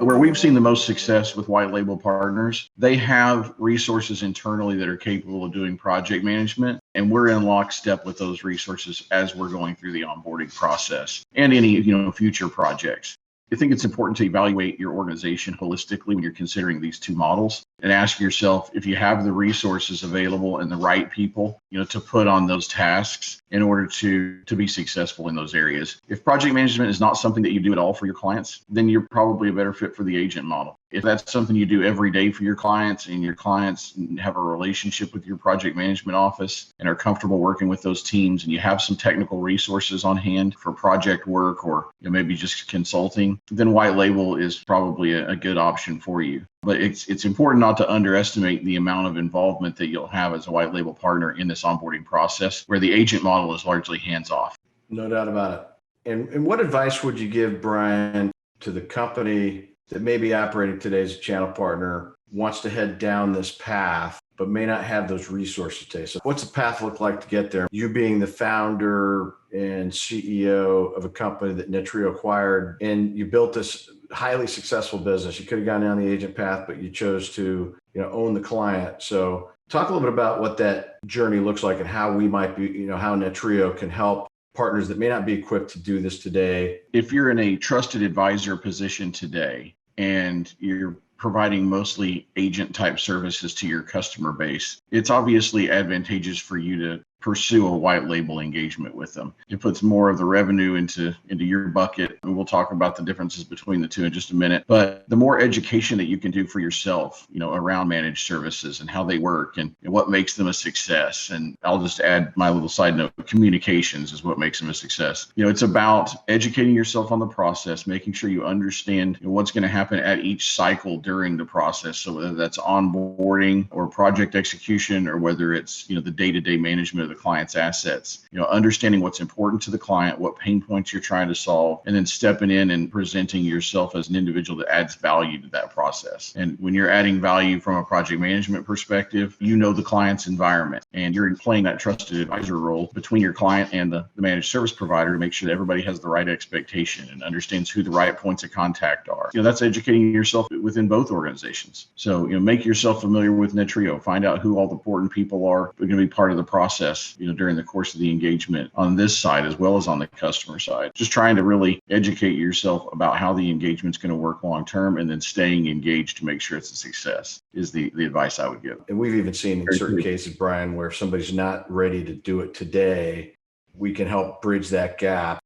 Where we've seen the most success with white label partners, they have resources internally that are capable of doing project management, and we're in lockstep with those resources as we're going through the onboarding process and any future projects. I think it's important to evaluate your organization holistically when you're considering these two models and ask yourself if you have the resources available and the right people, to put on those tasks in order to be successful in those areas. If project management is not something that you do at all for your clients, then you're probably a better fit for the agent model. If that's something you do every day for your clients and your clients have a relationship with your project management office and are comfortable working with those teams and you have some technical resources on hand for project work or maybe just consulting, then white label is probably a good option for you. But it's important not to underestimate the amount of involvement that you'll have as a white label partner in this onboarding process, where the agent model is largely hands-off. No doubt about it. And what advice would you give, Brian, to the company that may be operating today as a channel partner, wants to head down this path, but may not have those resources today? So what's the path look like to get there? You being the founder and CEO of a company that Netrio acquired, and you built this highly successful business. You could have gone down the agent path, but you chose to own the client. So talk a little bit about what that journey looks like and how we might be, how Netrio can help partners that may not be equipped to do this today. If you're in a trusted advisor position today and you're providing mostly agent type services to your customer base, it's obviously advantageous for you to pursue a white label engagement with them. It puts more of the revenue into your bucket. And we'll talk about the differences between the two in just a minute. But the more education that you can do for yourself, around managed services and how they work and what makes them a success. And I'll just add my little side note, communications is what makes them a success. It's about educating yourself on the process, making sure you understand what's going to happen at each cycle during the process. So whether that's onboarding or project execution, or whether it's, the day-to-day management of the client's assets, understanding what's important to the client, what pain points you're trying to solve, and then stepping in and presenting yourself as an individual that adds value to that process. And when you're adding value from a project management perspective, the client's environment, and you're playing that trusted advisor role between your client and the managed service provider to make sure that everybody has the right expectation and understands who the right points of contact are. That's educating yourself within both organizations. So, make yourself familiar with Netrio, find out who all the important people are who are going to be part of the process, during the course of the engagement on this side as well as on the customer side. Just trying to really educate yourself about how the engagement's going to work long term, and then staying engaged to make sure it's a success is the advice I would give. And we've even seen in certain cases, Brian, where if somebody's not ready to do it today, we can help bridge that gap.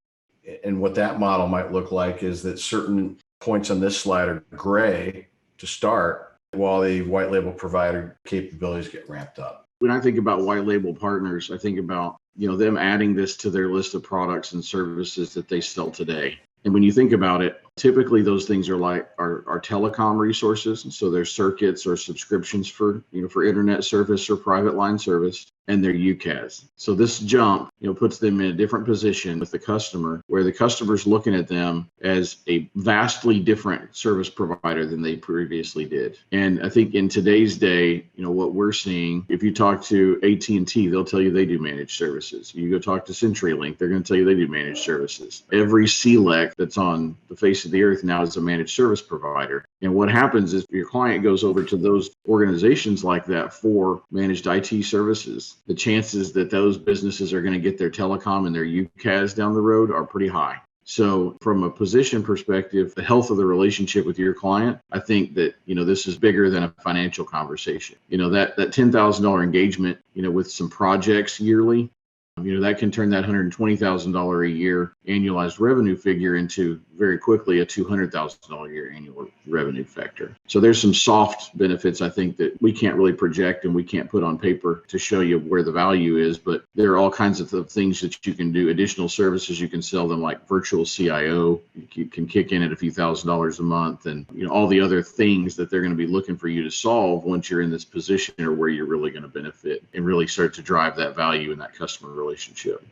And what that model might look like is that certain points on this slide are gray to start while the white label provider capabilities get ramped up. When I think about white label partners, I think about, them adding this to their list of products and services that they sell today. And when you think about it, typically those things are telecom resources. And so they're circuits or subscriptions for internet service or private line service, and they're UCaaS. So this jump, puts them in a different position with the customer, where the customer's looking at them as a vastly different service provider than they previously did. And I think in today's day, what we're seeing, if you talk to AT&T, they'll tell you they do managed services. You go talk to CenturyLink, they're going to tell you they do managed services. Every CLEC that's on the face of the earth now is a managed service provider. And what happens is your client goes over to those organizations like that for managed IT services. The chances that those businesses are going to get their telecom and their UCaaS down the road are pretty high. So from a position perspective, the health of the relationship with your client, I think that, this is bigger than a financial conversation. That $10,000 engagement, with some projects yearly, that can turn that $120,000 a year annualized revenue figure into very quickly a $200,000 a year annual revenue factor. So there's some soft benefits, I think, that we can't really project and we can't put on paper to show you where the value is. But there are all kinds of things that you can do, additional services you can sell them, like Virtual CIO. You can kick in at a few $1,000s a month, and all the other things that they're going to be looking for you to solve once you're in this position, or where you're really going to benefit and really start to drive that value in that customer relationship.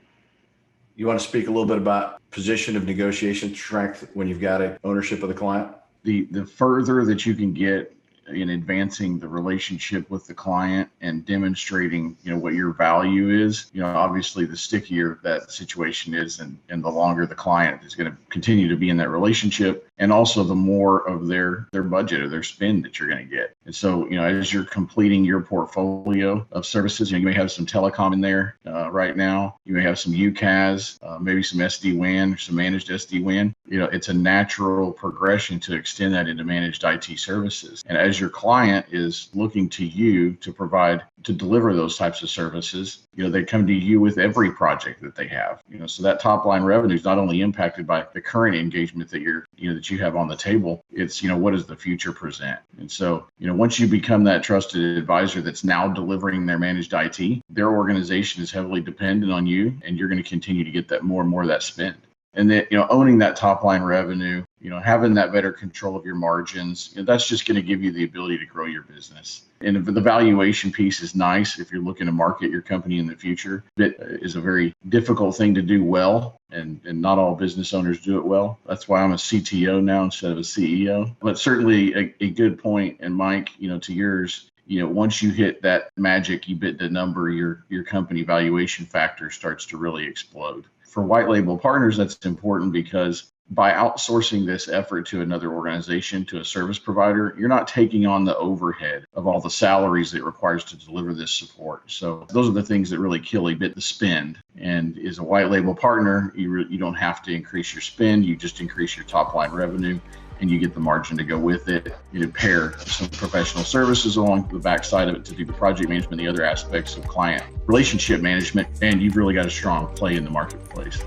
You want to speak a little bit about position of negotiation strength when you've got ownership of the client? The further that you can get in advancing the relationship with the client and demonstrating, what your value is, obviously the stickier that situation is, and the longer the client is going to continue to be in that relationship, and also the more of their budget or their spend that you're going to get. And so, as you're completing your portfolio of services, you may have some telecom in there right now. You may have some UCaaS, maybe some SD-WAN, some managed SD-WAN. It's a natural progression to extend that into managed IT services. And as your client is looking to you to deliver those types of services, they come to you with every project that they have. So that top line revenue is not only impacted by the current engagement that that you have on the table. It's what does the future present? And so once you become that trusted advisor that's now delivering their managed IT, their organization is heavily dependent on you, and you're going to continue to get that more and more of that spend. And then, owning that top line revenue, having that better control of your margins, that's just going to give you the ability to grow your business. And the valuation piece is nice if you're looking to market your company in the future. It is a very difficult thing to do well, and not all business owners do it well. That's why I'm a CTO now instead of a CEO. But certainly a good point. And Mike, to yours, once you hit that magic EBITDA number, your company valuation factor starts to really explode. For white label partners, that's important because by outsourcing this effort to another organization, to a service provider, you're not taking on the overhead of all the salaries that it requires to deliver this support. So those are the things that really kill a bit the spend. And as a white label partner, you don't have to increase your spend. You just increase your top line revenue, and you get the margin to go with it. You pair some professional services along the backside of it to do the project management, the other aspects of client relationship management, and you've really got a strong play in the marketplace.